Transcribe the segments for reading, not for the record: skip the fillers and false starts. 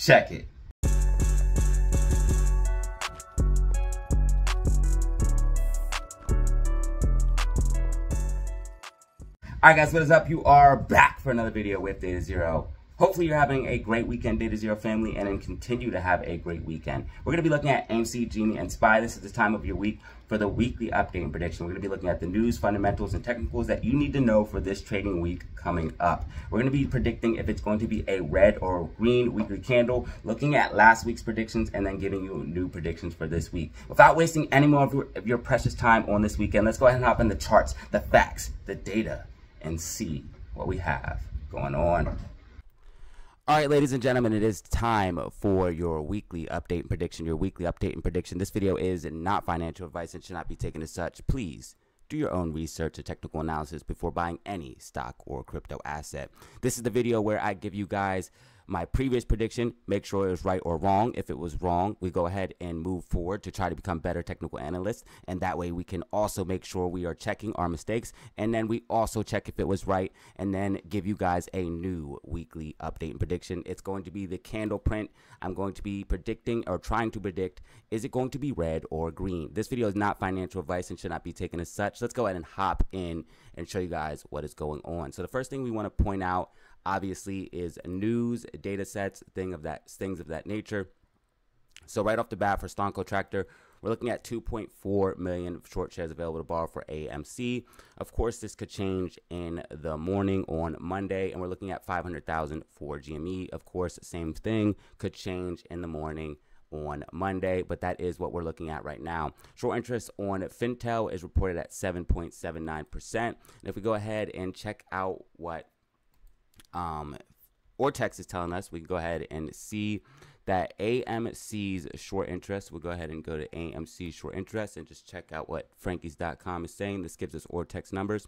Check it. Alright guys, what is up? You are back for another video with DataZero. Hopefully you're having a great weekend, DataZero family, and then continue to have a great weekend. We're going to be looking at AMC, GME, and SPY. This is the time of your week for the weekly update and prediction. We're going to be looking at the news, fundamentals, and technicals that you need to know for this trading week coming up. We're going to be predicting if it's going to be a red or green weekly candle, looking at last week's predictions, and then giving you new predictions for this week. Without wasting any more of your precious time on this weekend, let's go ahead and hop in the charts, the facts, the data, and see what we have going on. All right, ladies and gentlemen, it is time for your weekly update and prediction. This video is not financial advice and should not be taken as such. Please do your own research or technical analysis before buying any stock or crypto asset. This is the video where I give you guys my previous prediction, make sure it was right or wrong. If it was wrong, we go ahead and move forward to try to become better technical analysts, and that way we can also make sure we are checking our mistakes, and then we also check if it was right, and then give you guys a new weekly update and prediction. It's going to be the candle print. I'm going to be predicting or trying to predict, is it going to be red or green? This video is not financial advice and should not be taken as such. Let's go ahead and hop in and show you guys what is going on. So the first thing we want to point out, obviously, is news, data sets, things of that nature. So right off the bat for Stonko Tractor, we're looking at 2.4 million short shares available to borrow for AMC. Of course, this could change in the morning on Monday, and we're looking at 500,000 for GME. Of course, same thing, could change in the morning on Monday, but that is what we're looking at right now. Short interest on Fintel is reported at 7.79%. And if we go ahead and check out what Ortex is telling us, we can go ahead and see that AMC's short interest, we'll go ahead and go to AMC short interest and just check out what Frankies.com is saying. This gives us Ortex numbers.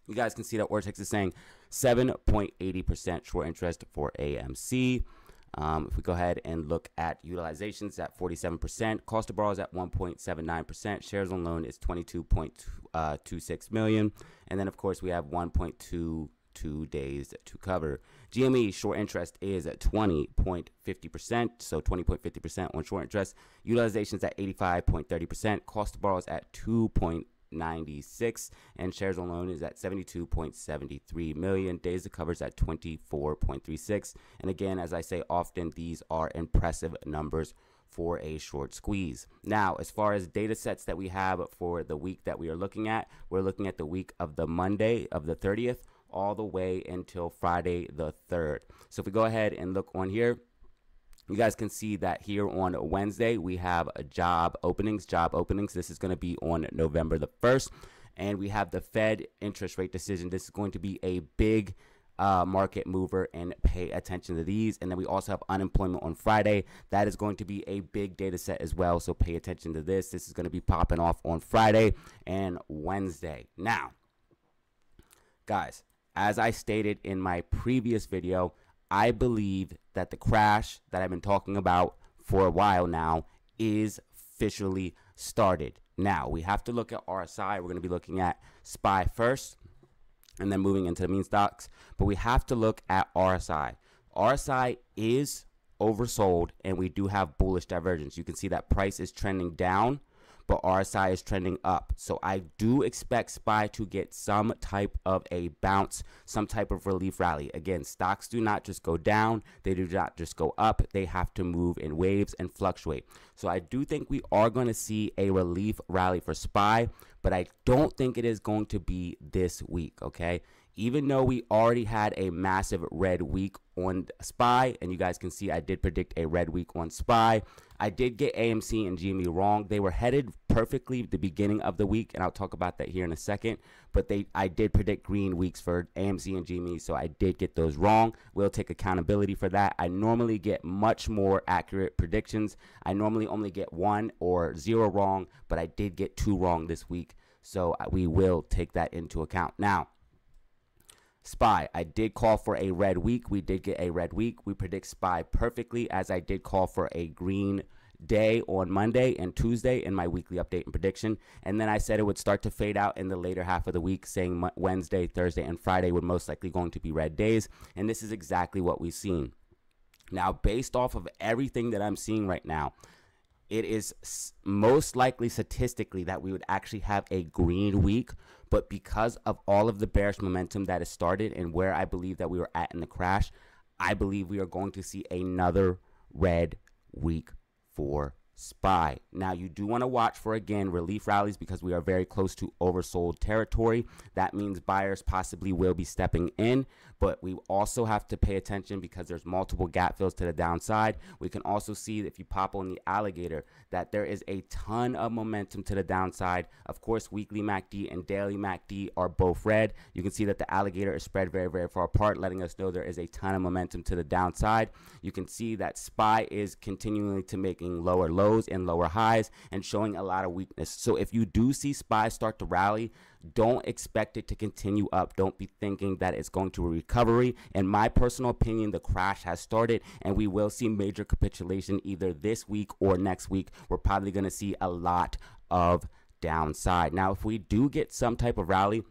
You guys can see that Ortex is saying 7.80% short interest for AMC. If we go ahead and look at utilizations at 47%, cost to borrow is at 1.79%, shares on loan is 22.26 million, and then of course we have 1.22 days to cover. GME short interest is at 20.50%, so 20.50% on short interest. Utilizations at 85.30%, cost to borrow is at 2.96, and shares on loan is at 72.73 million. Days to cover is at 24.36. And again, as I say often, these are impressive numbers for a short squeeze. Now, as far as data sets that we have for the week that we are looking at, we're looking at the week of the Monday of the 30th all the way until Friday the 3rd. So if we go ahead and look on here, you guys can see that here on Wednesday we have a job openings. This is going to be on November the 1st, and we have the Fed interest rate decision. This is going to be a big market mover, and pay attention to these. And then we also have unemployment on Friday. That is going to be a big data set as well, so pay attention to this. This is going to be popping off on Friday and Wednesday. Now, guys, as I stated in my previous video, I believe that the crash that I've been talking about for a while now is officially started. Now, we have to look at RSI. We're going to be looking at SPY first and then moving into the meme stocks. But we have to look at RSI. RSI is oversold, and we do have bullish divergence. You can see that price is trending down, but RSI is trending up. So I do expect SPY to get some type of a bounce, some type of relief rally. Again, stocks do not just go down. They do not just go up. They have to move in waves and fluctuate. So I do think we are going to see a relief rally for SPY, but I don't think it is going to be this week, okay? Even though we already had a massive red week on SPY, and you guys can see I did predict a red week on SPY, I did get AMC and GME wrong. They were headed perfectly at the beginning of the week, and I'll talk about that here in a second, but I did predict green weeks for AMC and GME, so I did get those wrong. We'll take accountability for that. I normally get much more accurate predictions. I normally only get 1 or 0 wrong, but I did get 2 wrong this week, so we will take that into account. Now, SPY, I did call for a red week. We did get a red week. We predict SPY perfectly, as I did call for a green day on Monday and Tuesday in my weekly update and prediction. And then I said it would start to fade out in the later half of the week, saying Wednesday, Thursday, and Friday were most likely going to be red days. And this is exactly what we've seen. Now, based off of everything that I'm seeing right now, it is most likely statistically that we would actually have a green week, but because of all of the bearish momentum that has started and where I believe that we were at in the crash, I believe we are going to see another red week for SPY. Now, you do want to watch for, again, relief rallies because we are very close to oversold territory. That means buyers possibly will be stepping in, but we also have to pay attention because there's multiple gap fills to the downside. We can also see, if you pop on the alligator, that there is a ton of momentum to the downside. Of course, weekly MACD and daily MACD are both red. You can see that the alligator is spread very, very far apart, letting us know there is a ton of momentum to the downside. You can see that SPY is continuing to making lower lows and lower highs and showing a lot of weakness. So if you do see SPY start to rally, don't expect it to continue up. Don't be thinking that it's going to a recovery. In my personal opinion, the crash has started and we will see major capitulation either this week or next week. We're probably going to see a lot of downside. Now, if we do get some type of rally,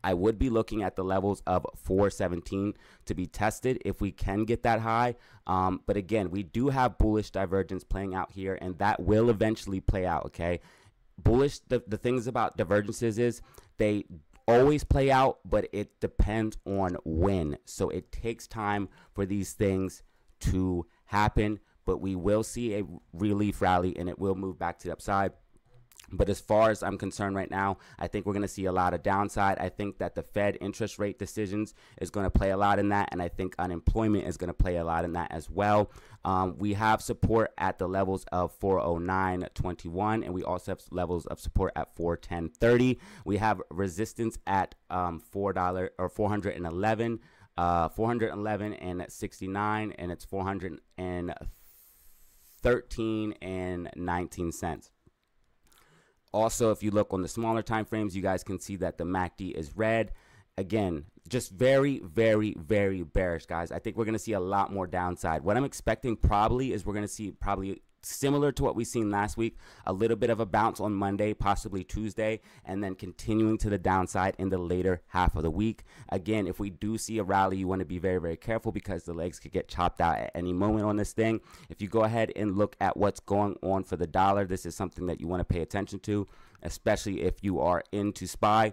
I would be looking at the levels of 417 to be tested if we can get that high. But again, we do have bullish divergence playing out here, and that will eventually play out, okay? Bullish, the things about divergences is they always play out, but it depends on when. So it takes time for these things to happen, but we will see a relief rally, and it will move back to the upside. But as far as I'm concerned right now, I think we're going to see a lot of downside. I think that the Fed interest rate decisions is going to play a lot in that, and I think unemployment is going to play a lot in that as well. We have support at the levels of 409.21, and we also have levels of support at 410.30. We have resistance at $4 or 411, 411 and 69, and it's 413 and 19 cents. Also, if you look on the smaller time frames, you guys can see that the MACD is red. Again, just very, very, very bearish, guys. I think we're going to see a lot more downside. What I'm expecting probably is we're going to see probably similar to what we've seen last week, a little bit of a bounce on Monday, possibly Tuesday, and then continuing to the downside in the later half of the week. Again, if we do see a rally, you want to be very, very careful because the legs could get chopped out at any moment on this thing. If you go ahead and look at what's going on for the dollar, this is something that you want to pay attention to, especially if you are into SPY.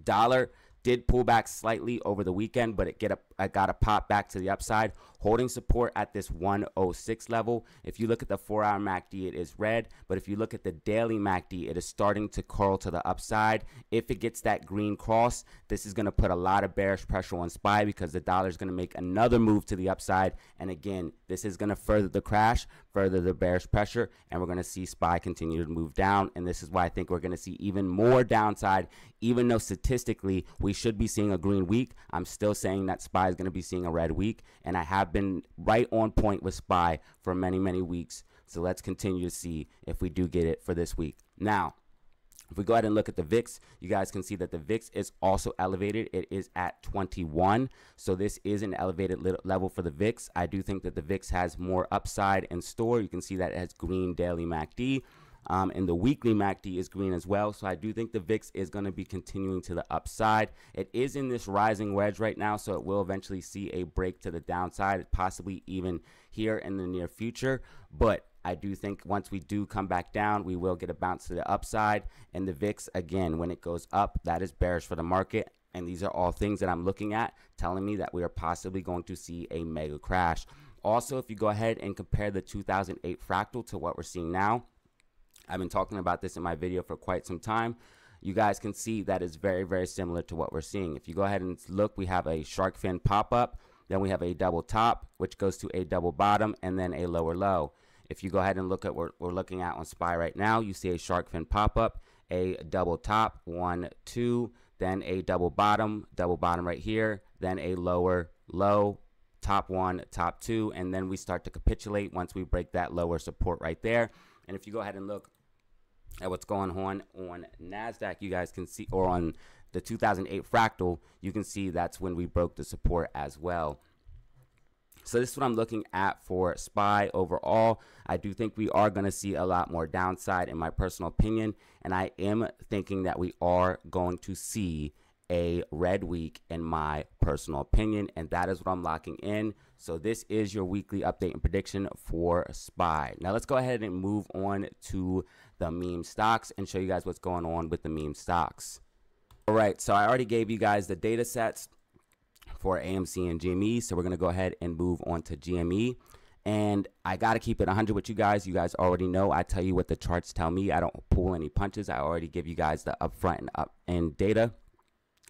Dollar did pull back slightly over the weekend, but I got a pop back to the upside, holding support at this 106 level. If you look at the 4-hour MACD, it is red, but if you look at the daily MACD, it is starting to curl to the upside. If it gets that green cross, this is going to put a lot of bearish pressure on SPY because the dollar is going to make another move to the upside. And again, this is going to further the crash, further the bearish pressure, and we're going to see SPY continue to move down. And this is why I think we're going to see even more downside, even though statistically we should be seeing a green week. I'm still saying that SPY is going to be seeing a red week, and I have been right on point with SPY for many, many weeks. So let's continue to see if we do get it for this week. Now, if we go ahead and look at the VIX, you guys can see that the VIX is also elevated. It is at 21. So this is an elevated level for the VIX. I do think that the VIX has more upside in store. You can see that it has green daily MACD. And the weekly MACD is green as well. So I do think the VIX is going to be continuing to the upside. It is in this rising wedge right now, so it will eventually see a break to the downside, possibly even here in the near future. But I do think once we do come back down, we will get a bounce to the upside. And the VIX, again, when it goes up, that is bearish for the market. And these are all things that I'm looking at, telling me that we are possibly going to see a mega crash. Also, if you go ahead and compare the 2008 fractal to what we're seeing now, I've been talking about this in my video for quite some time. You guys can see that it's very, very similar to what we're seeing. If you go ahead and look, we have a shark fin pop up, then we have a double top, which goes to a double bottom, and then a lower low. If you go ahead and look at what we're looking at on SPY right now, you see a shark fin pop up, a double top, 1, 2, then a double bottom right here, then a lower low, top 1, top 2, and then we start to capitulate once we break that lower support right there. And if you go ahead and look at what's going on NASDAQ, you guys can see, or on the 2008 fractal, you can see that's when we broke the support as well. So this is what I'm looking at for SPY overall. I do think we are going to see a lot more downside in my personal opinion, and I am thinking that we are going to see a red week in my personal opinion, and that is what I'm locking in. So this is your weekly update and prediction for SPY. Now let's go ahead and move on to the meme stocks and show you guys what's going on with the meme stocks. All right, so I already gave you guys the data sets for AMC and GME, so we're going to go ahead and move on to GME. And I got to keep it 100 with you guys. You guys already know I tell you what the charts tell me. I don't pull any punches. I already give you guys the upfront and up-end data.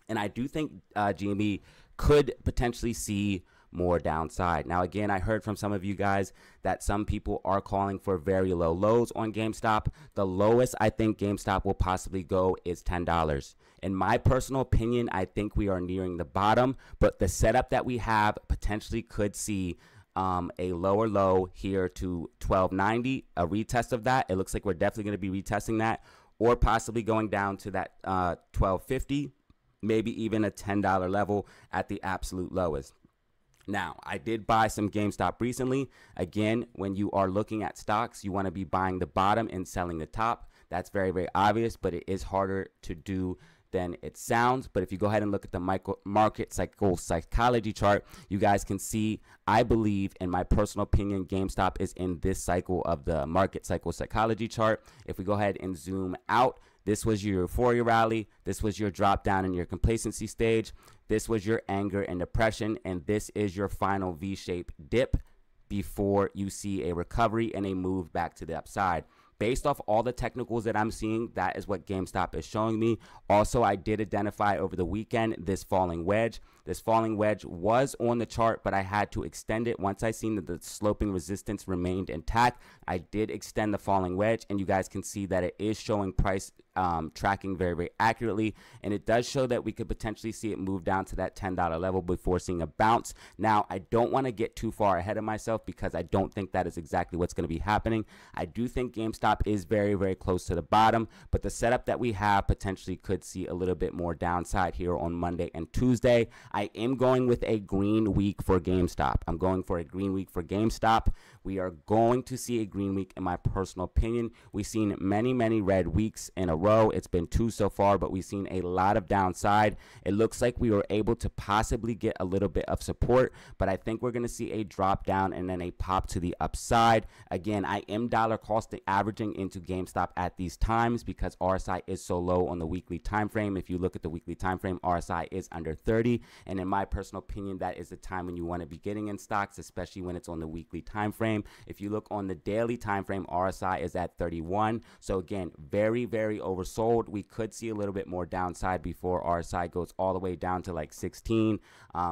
And I do think GME could potentially see more downside. Now, again, I heard from some of you guys that some people are calling for very low lows on GameStop. The lowest I think GameStop will possibly go is $10. In my personal opinion, I think we are nearing the bottom, but the setup that we have potentially could see a lower low here to 1290, a retest of that. It looks like we're definitely going to be retesting that, or possibly going down to that 1250, maybe even a $10 level at the absolute lowest. Now, I did buy some GameStop recently. Again, when you are looking at stocks, you want to be buying the bottom and selling the top. That's very, very obvious, but it is harder to do than it sounds. But if you go ahead and look at the market psychology chart, you guys can see, I believe, in my personal opinion, GameStop is in this cycle of the market psychology chart. If we go ahead and zoom out, this was your euphoria rally, this was your drop down in your complacency stage, this was your anger and depression, and this is your final V-shaped dip before you see a recovery and a move back to the upside. Based off all the technicals that I'm seeing, that is what GameStop is showing me. Also, I did identify over the weekend this falling wedge. This falling wedge was on the chart, but I had to extend it. Once I seen that the sloping resistance remained intact, I did extend the falling wedge, and you guys can see that it is showing price tracking very, very accurately, and it does show that we could potentially see it move down to that $10 level before seeing a bounce. Now, I don't want to get too far ahead of myself because I don't think that is exactly what's going to be happening. I do think GameStop is very, very close to the bottom, but the setup that we have potentially could see a little bit more downside here on Monday and Tuesday. I am going with a green week for GameStop. I'm going for a green week for GameStop. We are going to see a green week in my personal opinion. We've seen many, many red weeks in a row. It's been 2 so far, but we've seen a lot of downside. It looks like we were able to possibly get a little bit of support, but I think we're going to see a drop down and then a pop to the upside. Again, I am dollar cost averaging into GameStop at these times because RSI is so low on the weekly time frame. If you look at the weekly time frame, RSI is under 30, and in my personal opinion, that is the time when you want to be getting in stocks, especially when it's on the weekly time frame. If you look on the daily time frame, RSI is at 31. So again, very, very oversold. We could see a little bit more downside before RSI goes all the way down to like 16,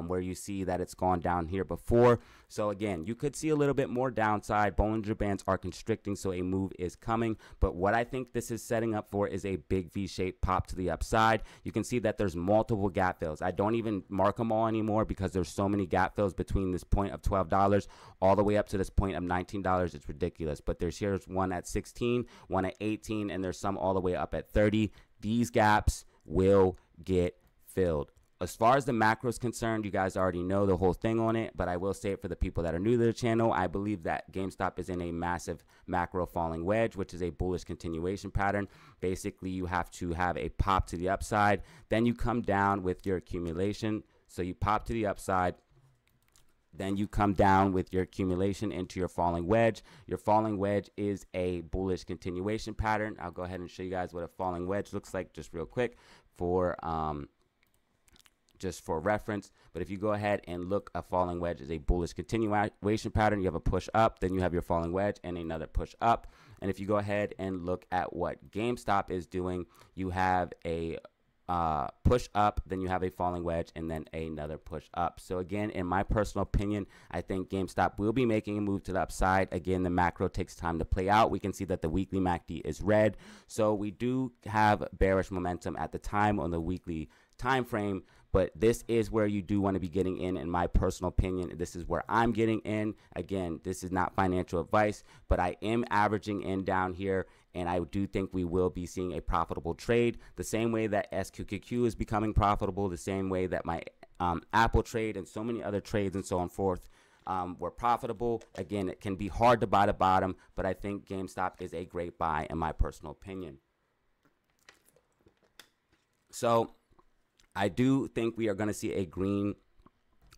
where you see that it's gone down here before. So again, you could see a little bit more downside. Bollinger Bands are constricting, so a move is coming. But what I think this is setting up for is a big V-shaped pop to the upside. You can see that there's multiple gap fills. I don't even mark them all anymore because there's so many gap fills between this point of $12 all the way up to this point of $19. It's ridiculous. But here's one at 16, one at 18, and there's some all the way up at 30. These gaps will get filled. As far as the macro is concerned, you guys already know the whole thing on it, but I will say it for the people that are new to the channel. I believe that GameStop is in a massive macro falling wedge, which is a bullish continuation pattern. Basically, you have to have a pop to the upside. Then you come down with your accumulation. So you pop to the upside. Then you come down with your accumulation into your falling wedge. Your falling wedge is a bullish continuation pattern. I'll go ahead and show you guys what a falling wedge looks like just real quick for reference. But if you go ahead and look, a falling wedge is a bullish continuation pattern. You have a push up, then you have your falling wedge and another push up. And if you go ahead and look at what GameStop is doing, you have a push up, then you have a falling wedge, and then another push up. So again, in my personal opinion, I think GameStop will be making a move to the upside. Again, the macro takes time to play out. We can see that the weekly MACD is red, so we do have bearish momentum at the time on the weekly time frame. But this is where you do want to be getting in my personal opinion. This is where I'm getting in. Again, this is not financial advice, but I am averaging in down here, and I do think we will be seeing a profitable trade. The same way that SQQQ is becoming profitable, the same way that my Apple trade and so many other trades and so on forth were profitable. Again, it can be hard to buy the bottom, but I think GameStop is a great buy in my personal opinion. So I do think we are going to see a green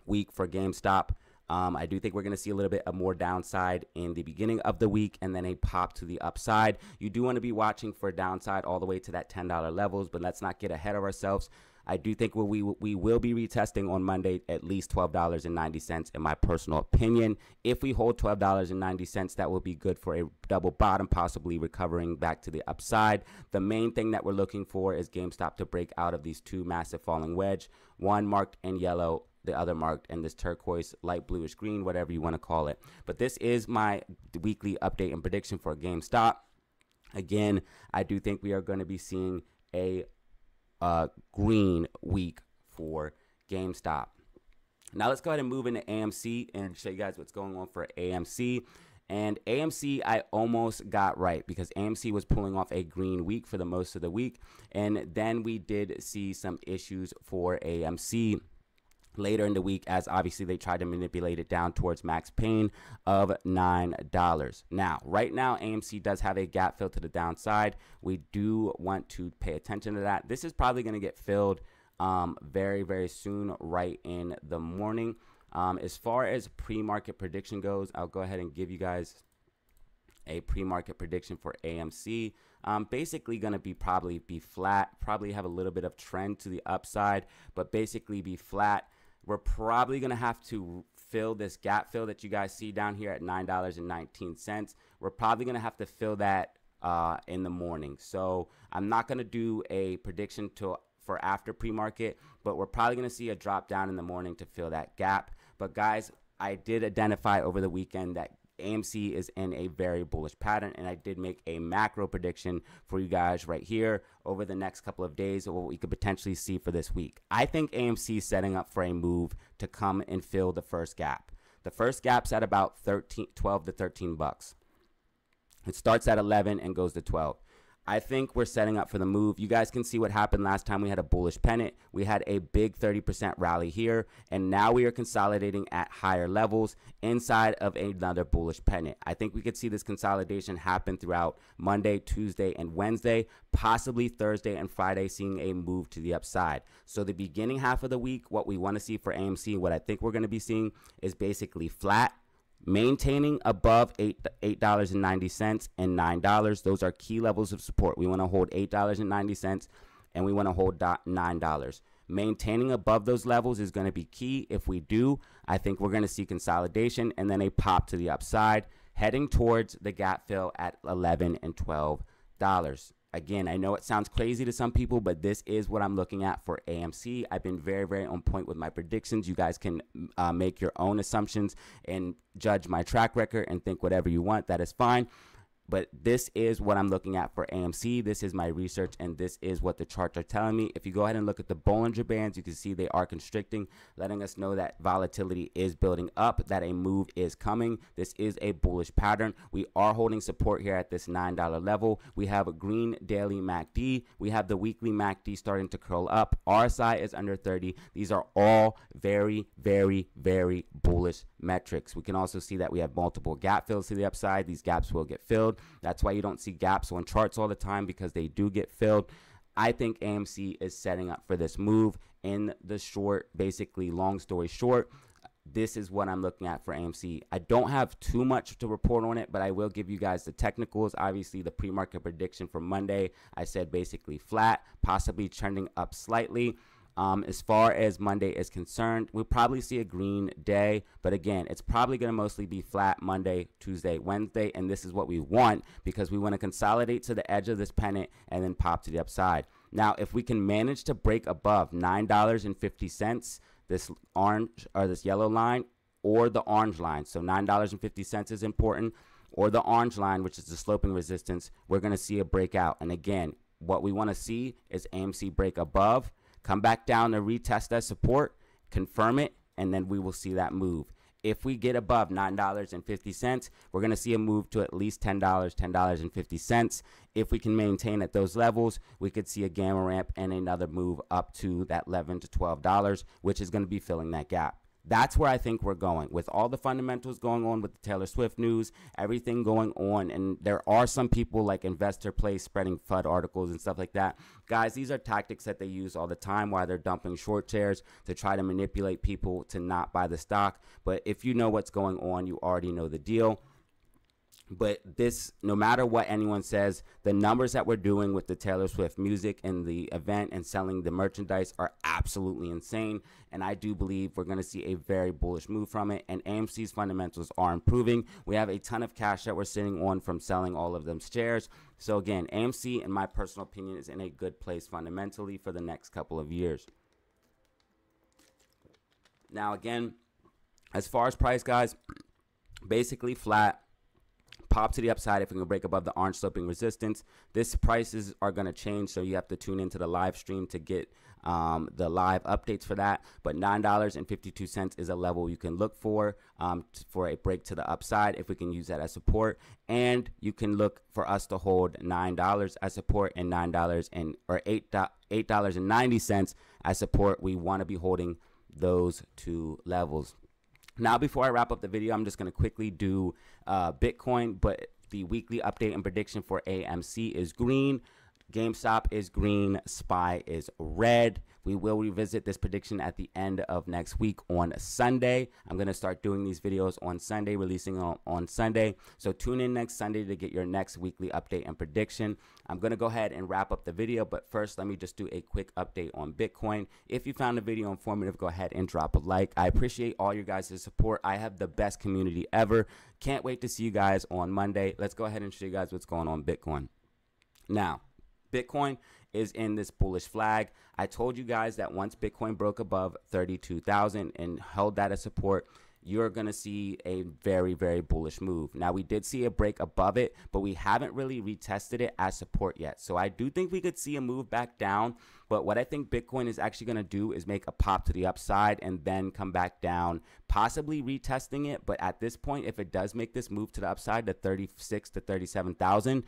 week for GameStop. I do think we're going to see a little bit of more downside in the beginning of the week and then a pop to the upside. You do want to be watching for downside all the way to that $10 levels, but let's not get ahead of ourselves. I do think we will be retesting on Monday at least $12.90 in my personal opinion. If we hold $12.90, that will be good for a double bottom, possibly recovering back to the upside. The main thing that we're looking for is GameStop to break out of these two massive falling wedge, one marked in yellow, the other marked in this turquoise, light bluish green, whatever you want to call it. But this is my weekly update and prediction for GameStop. Again, I do think we are going to be seeing a green week for GameStop. Now let's go ahead and move into AMC and show you guys what's going on for AMC. And AMC, I almost got right because AMC was pulling off a green week for the most of the week. And then we did see some issues for AMC later in the week, as obviously they tried to manipulate it down towards max pain of $9. Now, right now, AMC does have a gap fill to the downside. We do want to pay attention to that. This is probably going to get filled very, very soon, right in the morning. As far as pre-market prediction goes, I'll go ahead and give you guys a pre-market prediction for AMC. Basically going to be probably flat, probably have a little bit of trend to the upside, but basically be flat. We're probably going to have to fill this gap fill that you guys see down here at $9.19. We're probably going to have to fill that in the morning. So I'm not going to do a prediction for after pre-market, but we're probably going to see a drop down in the morning to fill that gap. But guys, I did identify over the weekend that AMC is in a very bullish pattern, and I did make a macro prediction for you guys right here over the next couple of days of what we could potentially see for this week. I think AMC is setting up for a move to come and fill the first gap. The first gap's at about 12 to 13 bucks. It starts at 11 and goes to 12. I think we're setting up for the move. You guys can see what happened last time we had a bullish pennant. We had a big 30% rally here, and now we are consolidating at higher levels inside of another bullish pennant. I think we could see this consolidation happen throughout Monday, Tuesday, and Wednesday, possibly Thursday and Friday, seeing a move to the upside. So the beginning half of the week, what we want to see for AMC, what I think we're going to be seeing is basically flat, maintaining above $8.90 and $9. Those are key levels of support. We want to hold $8.90 and we want to hold $9. Maintaining above those levels is going to be key. If we do, I think we're going to see consolidation and then a pop to the upside, heading towards the gap fill at $11 and $12. Again, I know it sounds crazy to some people, but this is what I'm looking at for AMC. I've been very, very on point with my predictions. You guys can make your own assumptions and judge my track record and think whatever you want. That is fine. But this is what I'm looking at for AMC. This is my research, and this is what the charts are telling me. If you go ahead and look at the Bollinger Bands, you can see they are constricting, letting us know that volatility is building up, that a move is coming. This is a bullish pattern. We are holding support here at this $9 level. We have a green daily MACD. We have the weekly MACD starting to curl up. RSI is under 30. These are all very, very, very bullish metrics. We can also see that we have multiple gap fills to the upside. These gaps will get filled. That's why you don't see gaps on charts all the time, because they do get filled. I think AMC is setting up for this move in the short. Basically, long story short, this is what I'm looking at for AMC. I don't have too much to report on it, but I will give you guys the technicals. Obviously, the pre-market prediction for Monday, I said basically flat, possibly trending up slightly. As far as Monday is concerned, we'll probably see a green day, but again, it's probably going to mostly be flat Monday, Tuesday, Wednesday, and this is what we want because we want to consolidate to the edge of this pennant and then pop to the upside. Now, if we can manage to break above $9.50, this orange or this yellow line or the orange line, so $9.50 is important, or the orange line, which is the sloping resistance, we're going to see a breakout. And again, what we want to see is AMC break above, come back down to retest that support, confirm it, and then we will see that move. If we get above $9.50, we're going to see a move to at least $10, $10.50. If we can maintain at those levels, we could see a gamma ramp and another move up to that $11 to $12, which is going to be filling that gap. That's where I think we're going with all the fundamentals going on with the Taylor Swift news, everything going on. And there are some people like Investor Place spreading FUD articles and stuff like that. Guys, these are tactics that they use all the time while they're dumping short shares to try to manipulate people to not buy the stock. But if you know what's going on, you already know the deal. But this, no matter what anyone says, the numbers that we're doing with the Taylor Swift music and the event and selling the merchandise are absolutely insane. And I do believe we're going to see a very bullish move from it. And AMC's fundamentals are improving. We have a ton of cash that we're sitting on from selling all of them shares. So again, AMC, in my personal opinion, is in a good place fundamentally for the next couple of years. Now, again, as far as price, guys, basically flat. Pop to the upside if we can break above the orange sloping resistance. This prices are going to change, so you have to tune into the live stream to get the live updates for that. But $9.52 is a level you can look for a break to the upside if we can use that as support. And you can look for us to hold $9 as support and $8.90 as support. We want to be holding those two levels. Now, before I wrap up the video, I'm just going to quickly do Bitcoin, but the weekly update and prediction for AMC is green, GameStop is green, SPY is red. We will revisit this prediction at the end of next week on Sunday. I'm going to start doing these videos on Sunday, releasing on Sunday. So tune in next Sunday to get your next weekly update and prediction. I'm going to go ahead and wrap up the video, but first let me just do a quick update on Bitcoin. If you found the video informative, go ahead and drop a like. I appreciate all your guys' support. I have the best community ever. Can't wait to see you guys on Monday. Let's go ahead and show you guys what's going on Bitcoin. Now, Bitcoin is in this bullish flag. I told you guys that once Bitcoin broke above 32,000 and held that as support, you're going to see a very, very bullish move. Now, we did see a break above it, but we haven't really retested it as support yet. So I do think we could see a move back down. But what I think Bitcoin is actually going to do is make a pop to the upside and then come back down, possibly retesting it. But at this point, if it does make this move to the upside to 36 to 37,000,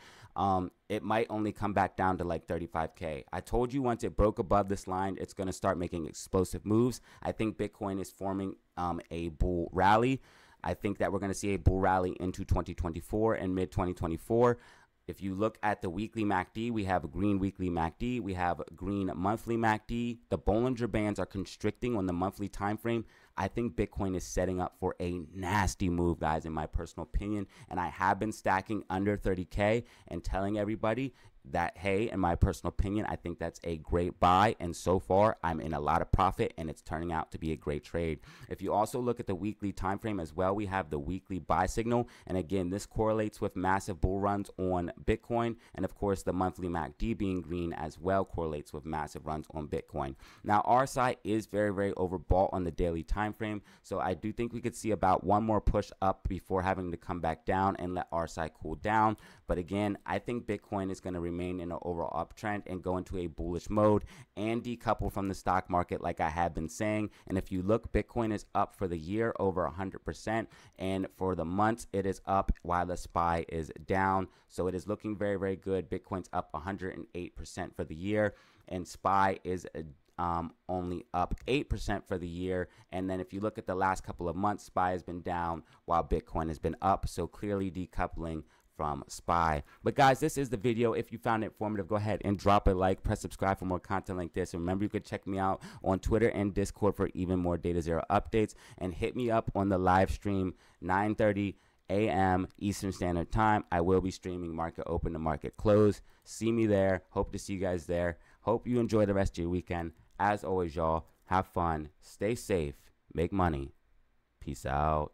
it might only come back down to like 35K. I told you once it broke above this line, it's going to start making explosive moves. I think Bitcoin is forming a bull rally. I think that we're going to see a bull rally into 2024 and mid 2024. If you look at the weekly MACD, we have a green weekly MACD. We have green monthly MACD. The Bollinger Bands are constricting on the monthly time frame. I think Bitcoin is setting up for a nasty move, guys, in my personal opinion. And I have been stacking under 30K and telling everybody that, hey, in my personal opinion, I think that's a great buy. And so far, I'm in a lot of profit, and it's turning out to be a great trade. If you also look at the weekly time frame as well, we have the weekly buy signal. And again, this correlates with massive bull runs on Bitcoin. And of course, the monthly MACD being green as well correlates with massive runs on Bitcoin. Now, RSI is very, very overbought on the daily time frame. So I do think we could see about one more push up before having to come back down and let RSI cool down. But again, I think Bitcoin is going to remain in an overall uptrend and go into a bullish mode and decouple from the stock market like I have been saying. And if you look, Bitcoin is up for the year over 100%, and for the months it is up while the SPY is down. So it is looking very, very good. Bitcoin's up 108% for the year, and SPY is only up 8% for the year. And then if you look at the last couple of months, SPY has been down while Bitcoin has been up. So clearly decoupling from SPY. But guys, this is the video. If you found it informative, go ahead and drop a like, press subscribe for more content like this. And remember, you could check me out on Twitter and Discord for even more DataZero updates, and hit me up on the live stream 9:30 a.m. Eastern Standard Time. I will be streaming market open to market close. See me there. Hope to see you guys there. Hope you enjoy the rest of your weekend. As always, y'all, have fun, stay safe, make money. Peace out.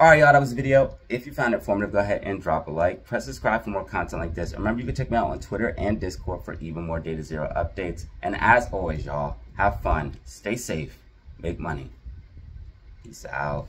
All right, y'all, that was the video. If you found it informative, go ahead and drop a like. Press subscribe for more content like this. Remember, you can check me out on Twitter and Discord for even more DataZero updates. And as always, y'all, have fun, stay safe, make money. Peace out.